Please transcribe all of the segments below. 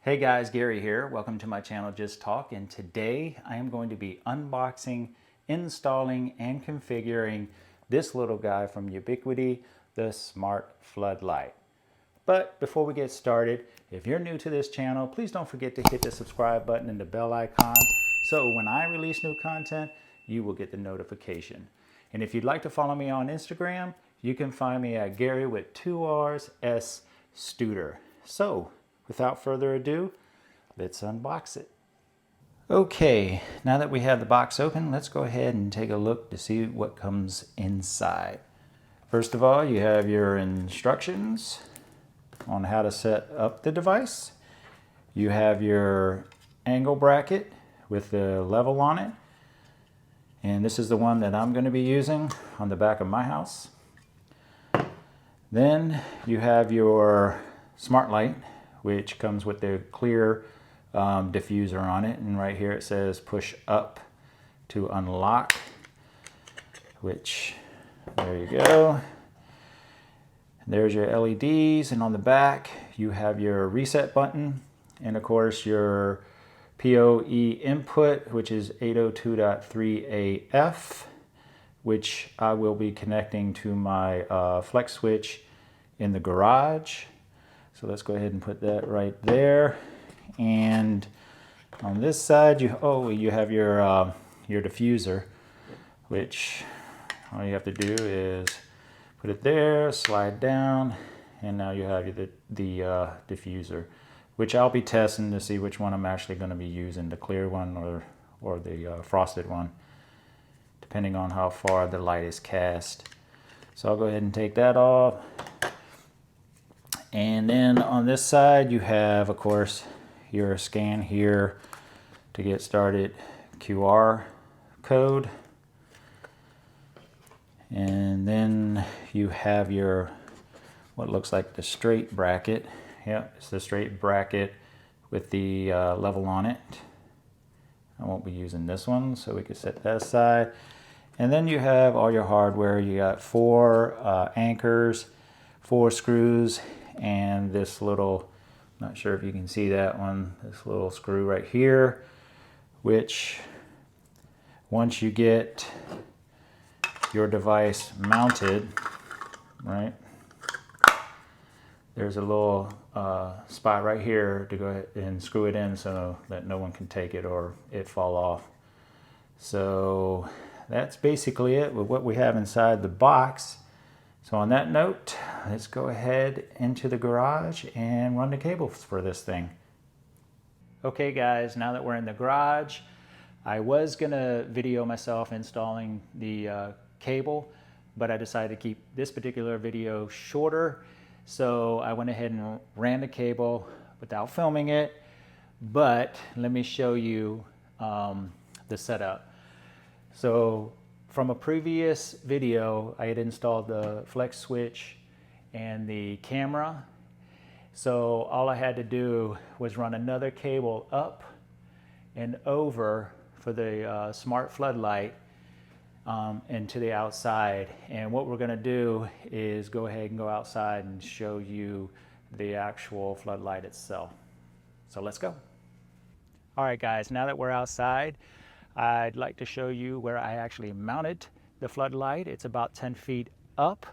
Hey guys, Gary here. Welcome to my channel Just Talk, and today I am going to be unboxing, installing, and configuring this little guy from Ubiquiti, the Smart Floodlight. But before we get started, if you're new to this channel, please don't forget to hit the subscribe button and the bell icon so when I release new content, you will get the notification. And if you'd like to follow me on Instagram, you can find me at Gary with 2 R's S Studer. So without further ado, let's unbox it. Okay, now that we have the box open, let's go ahead and take a look to see what comes inside. First of all, you have your instructions on how to set up the device. You have your angle bracket with the level on it. And this is the one that I'm going to be using on the back of my house. Then you have your smart light, which comes with the clear diffuser on it. And right here it says push up to unlock, which, there you go. There's your LEDs, and on the back you have your reset button, and of course your PoE input, which is 802.3AF, which I will be connecting to my flex switch in the garage. So let's go ahead and put that right there. And on this side, you have your diffuser, which all you have to do is put it there, slide down, and now you have the diffuser, which I'll be testing to see which one I'm actually going to be using, the clear one or the frosted one, depending on how far the light is cast. So I'll go ahead and take that off. And then on this side, you have, of course, your scan here to get started, QR code. And then you have your, what looks like the straight bracket. Yep, it's the straight bracket with the level on it. I won't be using this one, so we can set that aside. And then you have all your hardware. You got 4 anchors, 4 screws, and this little, not sure if you can see that one, this little screw right here, which once you get your device mounted, right, there's a little spot right here to go ahead and screw it in so that no one can take it or it fall off. So that's basically it with what we have inside the box. So on that note, let's go ahead into the garage and run the cables for this thing. Okay guys, now that we're in the garage, I was gonna video myself installing the cable, but I decided to keep this particular video shorter. So I went ahead and ran the cable without filming it, but let me show you the setup. So from a previous video, I had installed the flex switch and the camera. So all I had to do was run another cable up and over for the smart floodlight and to the outside. And what we're gonna do is go ahead and go outside and show you the actual floodlight itself. So let's go. All right guys, now that we're outside, I'd like to show you where I actually mounted the floodlight. It's about 10 feet up.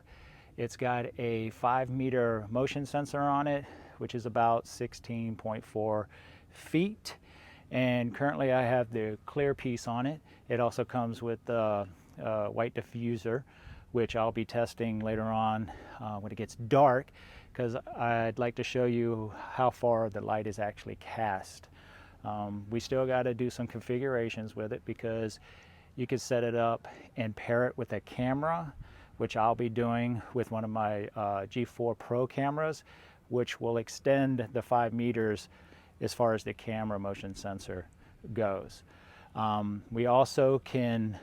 It's got a 5-meter motion sensor on it, which is about 16.4 feet. And currently I have the clear piece on it. It also comes with the white diffuser, which I'll be testing later on when it gets dark, because I'd like to show you how far the light is actually cast. We still got to do some configurations with it, because you can set it up and pair it with a camera, which I'll be doing with one of my G4 Pro cameras, which will extend the 5 meters as far as the camera motion sensor goes. We also can,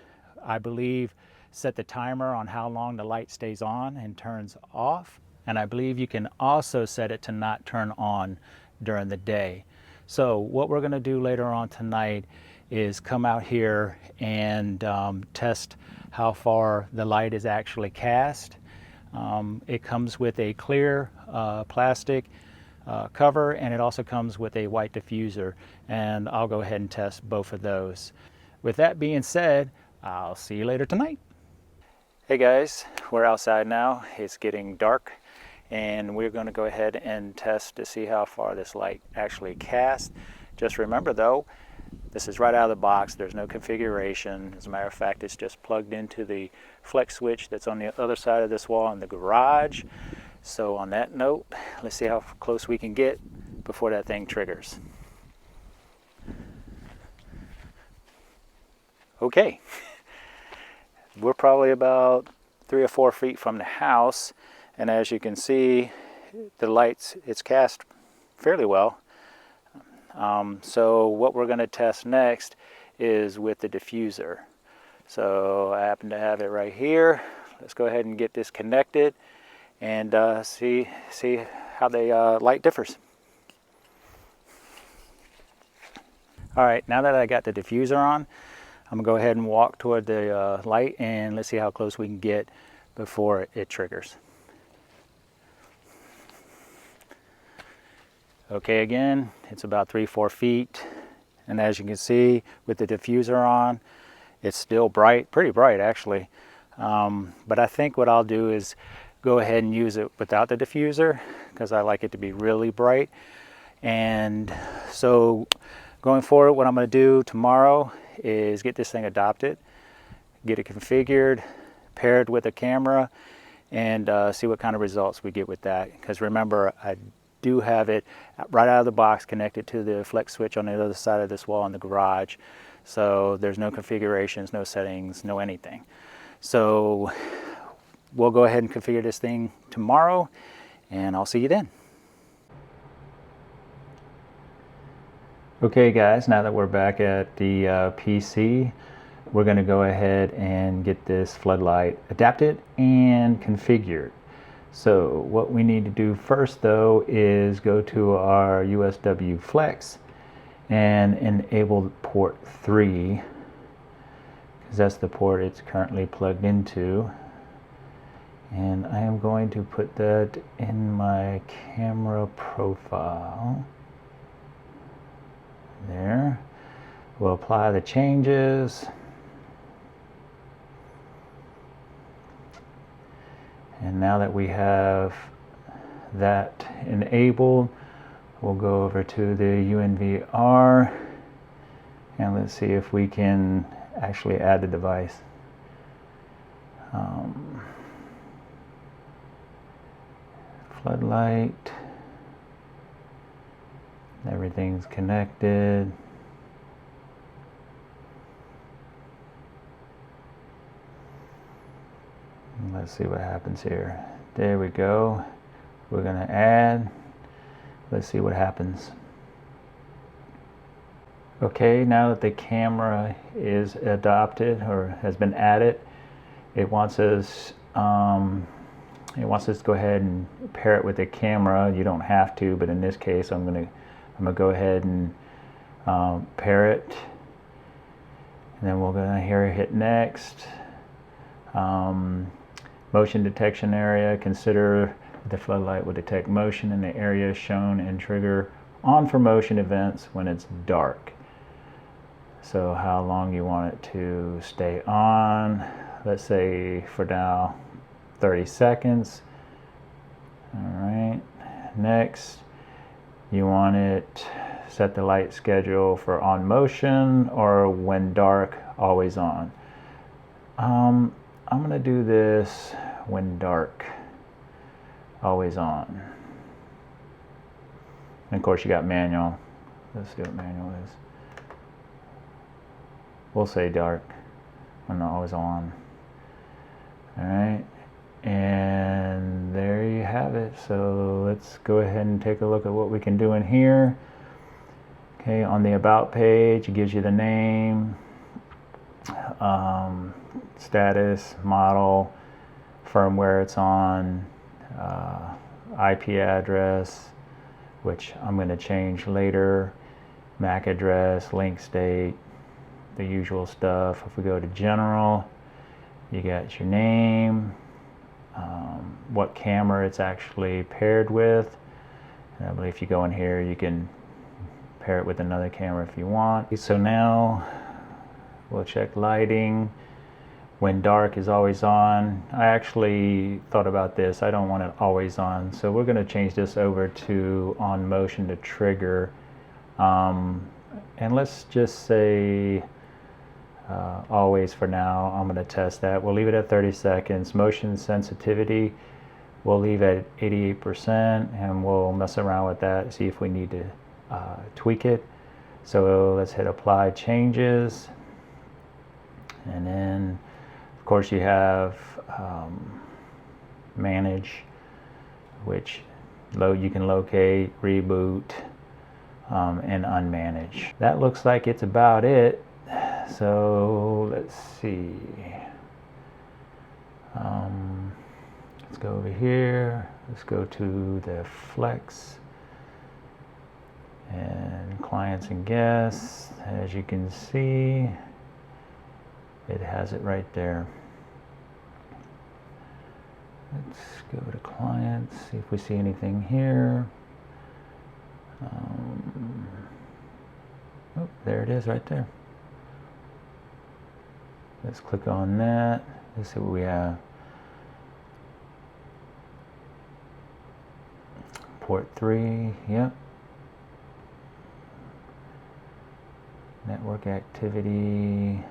I believe, set the timer on how long the light stays on and turns off. And I believe you can also set it to not turn on during the day. So what we're going to do later on tonight is come out here and test how far the light is actually cast. It comes with a clear plastic cover, and it also comes with a white diffuser, and I'll go ahead and test both of those. With that being said, I'll see you later tonight. Hey guys, we're outside now. It's getting dark, and we're going to go ahead and test to see how far this light actually casts. Just remember though, this is right out of the box. There's no configuration. As a matter of fact, it's just plugged into the flex switch that's on the other side of this wall in the garage. So on that note, let's see how close we can get before that thing triggers. Okay, we're probably about 3 or 4 feet from the house, and as you can see, the lights, it's cast fairly well. So what we're going to test next is with the diffuser. So I happen to have it right here. Let's go ahead and get this connected and see how the light differs. All right, now that I got the diffuser on, I'm gonna go ahead and walk toward the light, and let's see how close we can get before it triggers. Okay, again, it's about 3-4 feet, and as you can see with the diffuser on, it's still bright, pretty bright actually. But I think what I'll do is go ahead and use it without the diffuser, because I like it to be really bright. And so going forward, what I'm going to do tomorrow is get this thing adopted, get it configured, paired with a camera, and see what kind of results we get with that. Because remember, I do have it right out of the box connected to the flex switch on the other side of this wall in the garage. So there's no configurations, no settings, no anything. So we'll go ahead and configure this thing tomorrow, and I'll see you then. Okay guys, now that we're back at the PC, we're going to go ahead and get this floodlight adapted and configured. So what we need to do first though is go to our USW Flex and enable port 3, because that's the port it's currently plugged into. And I am going to put that in my camera profile. There. We'll apply the changes. And now that we have that enabled, we'll go over to the UNVR and let's see if we can actually add the device. Floodlight, everything's connected. Let's see what happens here. There we go. We're gonna add. Let's see what happens. Okay, now that the camera is adopted or has been added, it wants us to go ahead and pair it with the camera. You don't have to, but in this case, I'm gonna go ahead and pair it, and then we're gonna hit next. Motion detection area. Consider the floodlight will detect motion in the area shown and trigger on for motion events when it's dark. So how long you want it to stay on? Let's say for now 30 seconds. All right, next you want it set the light schedule for on motion or when dark, always on. I'm gonna do this when dark, always on. And of course you got manual. Let's see what manual is. We'll say dark when always on. All right, and there you have it. So let's go ahead and take a look at what we can do in here. Okay, on the about page, it gives you the name, status, model, firmware it's on, IP address, which I'm going to change later, MAC address, link state, the usual stuff. If we go to general, you got your name, what camera it's actually paired with, I believe if you go in here, you can pair it with another camera if you want. So now we'll check lighting. When dark is always on. I actually thought about this. I don't want it always on. So we're going to change this over to on motion to trigger. And let's just say always for now. I'm going to test that. We'll leave it at 30 seconds. Motion sensitivity, we'll leave at 88%, and we'll mess around with that, see if we need to tweak it. So let's hit apply changes. And then of course you have manage, which you can locate, reboot, and unmanage. That looks like it's about it. So let's see. Let's go over here. Let's go to the flex and clients and guests. As you can see, it has it right there. Let's go to clients, see if we see anything here. Oh, there it is right there. Let's click on that. Let's see what we have. Port 3, yep. Network activity.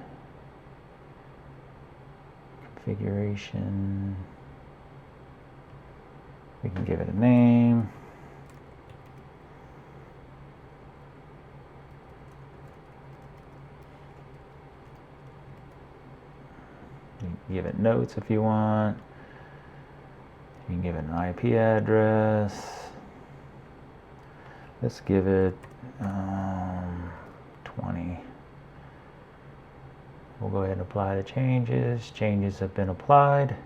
Configuration. We can give it a name. You can give it notes if you want. You can give it an IP address. Let's give it 20. We'll go ahead and apply the changes. Changes have been applied.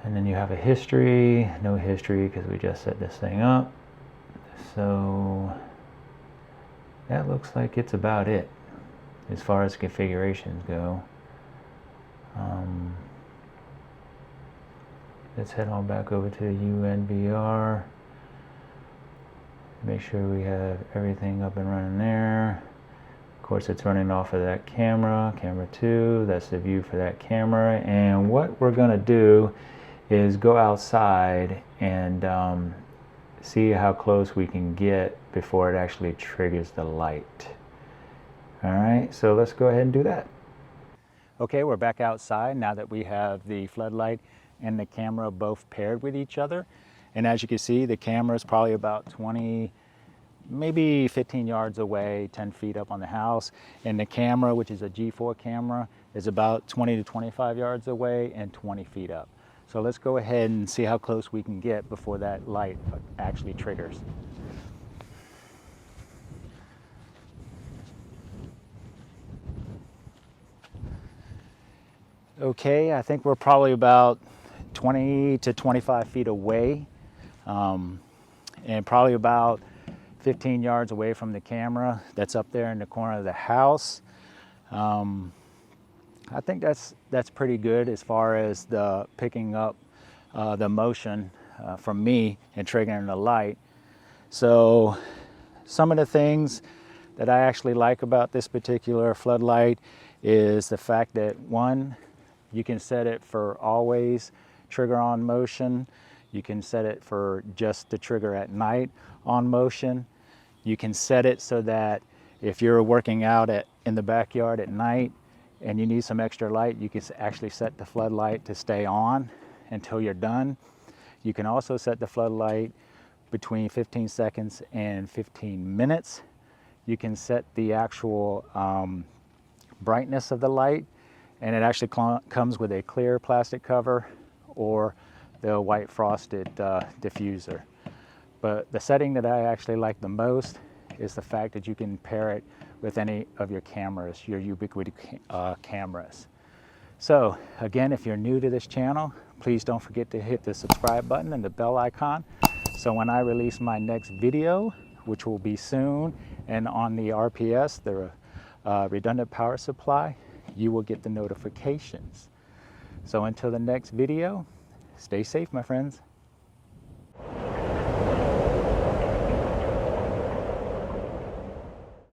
And then you have a history. No history because we just set this thing up. So that looks like it's about it as far as configurations go. Let's head on back over to the UNVR. Make sure we have everything up and running there. Of course, it's running off of that camera, camera 2. That's the view for that camera. And what we're going to do is go outside and see how close we can get before it actually triggers the light. All right, so let's go ahead and do that. Okay, we're back outside now that we have the floodlight and the camera both paired with each other. And as you can see, the camera is probably about 20, maybe 15 yards away, 10 feet up on the house. And the camera, which is a G4 camera, is about 20 to 25 yards away and 20 feet up. So let's go ahead and see how close we can get before that light actually triggers. Okay, I think we're probably about 20 to 25 feet away, and probably about 15 yards away from the camera that's up there in the corner of the house. I think that's pretty good as far as the picking up the motion from me and triggering the light. So some of the things that I actually like about this particular floodlight is the fact that, one, you can set it for always trigger on motion. You can set it for just the trigger at night on motion. You can set it so that if you're working out in the backyard at night and you need some extra light, you can actually set the floodlight to stay on until you're done. You can also set the floodlight between 15 seconds and 15 minutes. You can set the actual brightness of the light, and it actually comes with a clear plastic cover or the white frosted diffuser. But the setting that I actually like the most is the fact that you can pair it with any of your cameras, your Ubiquiti cameras. So again, if you're new to this channel, please don't forget to hit the subscribe button and the bell icon. So when I release my next video, which will be soon, and on the RPS, the redundant power supply, you will get the notifications. So until the next video, stay safe, my friends.